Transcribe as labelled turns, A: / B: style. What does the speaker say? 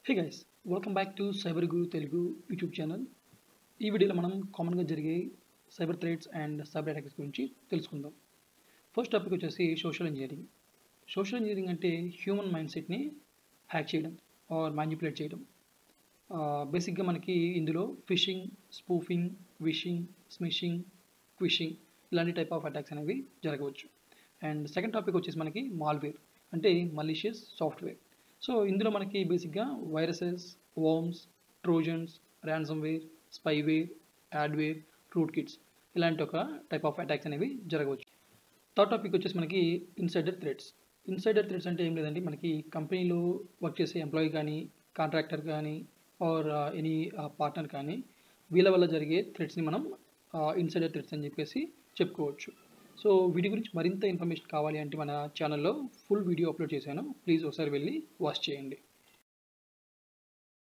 A: Hey guys, welcome back to cyber Guru Telugu YouTube channel. ఈ వీడియోలో మనం కామన్గా జరిగే cyber threats and cyber attacks గురించి తెలుసుకుందాం. ఫస్ట్ టాపిక్ వచ్చేసి సోషల్ ఇంజనీరింగ్. సోషల్ ఇంజనీరింగ్ అంటే హ్యూమన్ మైండ్ సెట్ని హ్యాక్ చేయడం ఆర్ మ్యానిపులేట్ చేయడం. బేసిక్గా మనకి ఇందులో ఫిషింగ్, స్పూఫింగ్, విషింగ్, స్మిషింగ్, క్విషింగ్ ఇలాంటి టైప్ ఆఫ్ అటాక్స్ అనేవి జరగవచ్చు. అండ్ సెకండ్ టాపిక్ వచ్చేసి మనకి మాల్వేర్ అంటే మలీషియస్ సాఫ్ట్వేర్. సో ఇందులో మనకి బేసిక్గా viruses, worms, trojans, ransomware, spyware, adware, root kits ఇలాంటి ఒక టైప్ ఆఫ్ అటాక్స్ అనేవి జరగవచ్చు. థర్డ్ టాపిక్ వచ్చేసి మనకి ఇన్సైడర్ థ్రెట్స్. ఇన్సైడర్ థ్రెట్స్ అంటే ఏం లేదండి, మనకి కంపెనీలో వర్క్ చేసే ఎంప్లాయీ కానీ, కాంట్రాక్టర్ కానీ ఆర్ ఎనీ పార్ట్నర్ కానీ వీళ్ళ వల్ల జరిగే థ్రెట్స్ని మనం ఇన్సైడర్ థ్రెట్స్ అని చెప్పేసి చెప్పుకోవచ్చు. సో వీటి గురించి మరింత ఇన్ఫర్మేషన్ కావాలి అంటే మన ఛానల్లో ఫుల్ వీడియో అప్లోడ్ చేశాను, ప్లీజ్ ఒకసారి వెళ్ళి వాచ్ చేయండి.